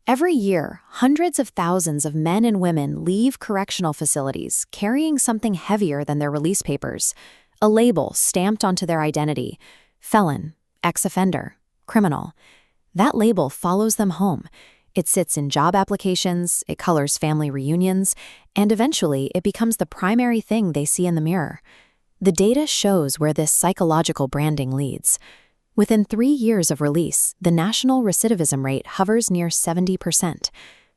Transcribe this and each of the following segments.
Every year, hundreds of thousands of men and women leave correctional facilities carrying something heavier than their release papers, a label stamped onto their identity: felon, ex-offender, criminal. That label follows them home. It sits in job applications, it colors family reunions, and eventually it becomes the primary thing they see in the mirror. The data shows where this psychological branding leads. Within 3 years of release, the national recidivism rate hovers near 70%.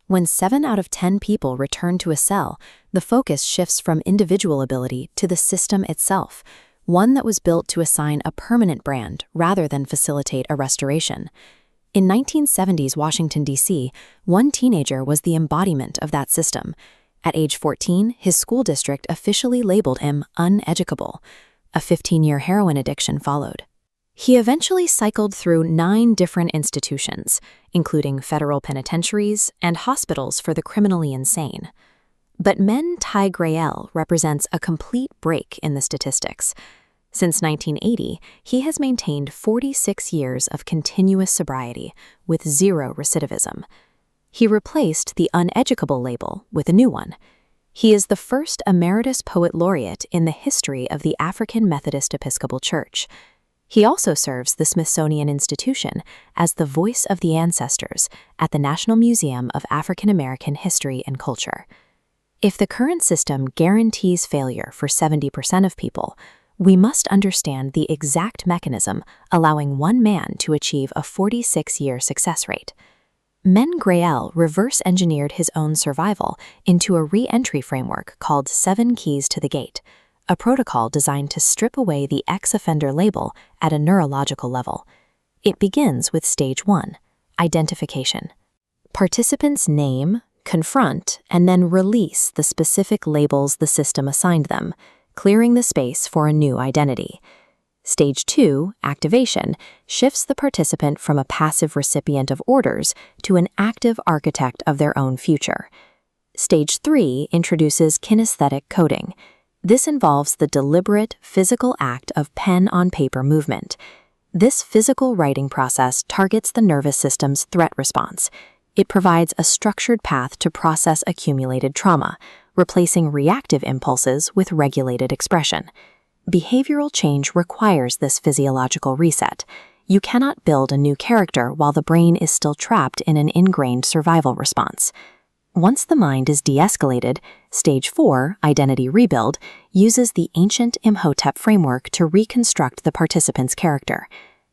When 7 out of 10 people return to a cell, the focus shifts from individual ability to the system itself, one that was built to assign a permanent brand rather than facilitate a restoration. In 1970s Washington, D.C., one teenager was the embodiment of that system. At age 14, his school district officially labeled him uneducable. A 15-year heroin addiction followed. He eventually cycled through 9 different institutions, including federal penitentiaries and hospitals for the criminally insane. But TyGrayEL represents a complete break in the statistics. Since 1980, he has maintained 46 years of continuous sobriety with 0 recidivism. He replaced the uneducable label with a new one. He is the first emeritus Poet Laureate in the history of the African Methodist Episcopal Church. He also serves the Smithsonian Institution as the voice of the ancestors at the National Museum of African American History and Culture. If the current system guarantees failure for 70% of people, we must understand the exact mechanism allowing one man to achieve a 46-year success rate. TyGrayEL reverse-engineered his own survival into a reentry framework called 7 Keys to the Gate, a protocol designed to strip away the ex-offender label at a neurological level. It begins with Stage 1, identification. Participants name, confront, and then release the specific labels the system assigned them, clearing the space for a new identity. Stage 2, activation, shifts the participant from a passive recipient of orders to an active architect of their own future. Stage 3 introduces kinesthetic coding. This involves the deliberate, physical act of pen-on-paper movement. This physical writing process targets the nervous system's threat response. It provides a structured path to process accumulated trauma, replacing reactive impulses with regulated expression. Behavioral change requires this physiological reset. You cannot build a new character while the brain is still trapped in an ingrained survival response. Once the mind is de-escalated, Stage 4, identity rebuild, uses the ancient Imhotep framework to reconstruct the participant's character.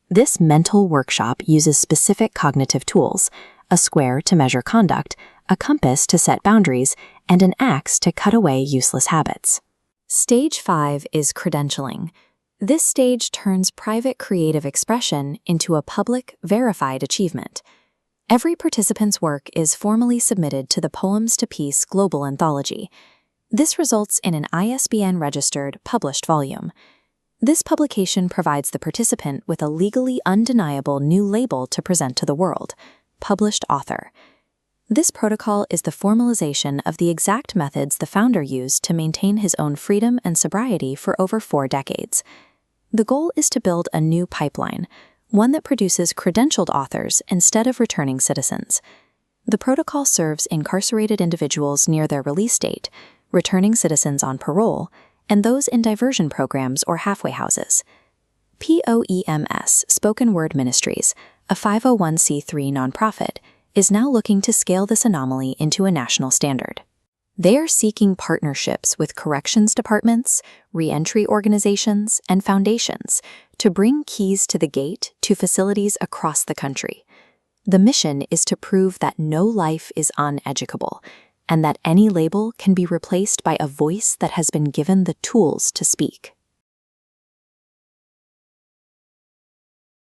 This mental workshop uses specific cognitive tools: a square to measure conduct, a compass to set boundaries, and an axe to cut away useless habits. Stage 5 is credentialing. This stage turns private creative expression into a public, verified achievement. Every participant's work is formally submitted to the Poems to Peace Global Anthology. This results in an ISBN-registered, published volume. This publication provides the participant with a legally undeniable new label to present to the world: published author. This protocol is the formalization of the exact methods the founder used to maintain his own freedom and sobriety for over 4 decades. The goal is to build a new pipeline, one that produces credentialed authors instead of returning citizens. The protocol serves incarcerated individuals near their release date, returning citizens on parole, and those in diversion programs or halfway houses. POEMS, Spoken Word Ministries, a 501c3 nonprofit, is now looking to scale this anomaly into a national standard. They are seeking partnerships with corrections departments, reentry organizations, and foundations to bring keys to the gate to facilities across the country. The mission is to prove that no life is uneducable, and that any label can be replaced by a voice that has been given the tools to speak.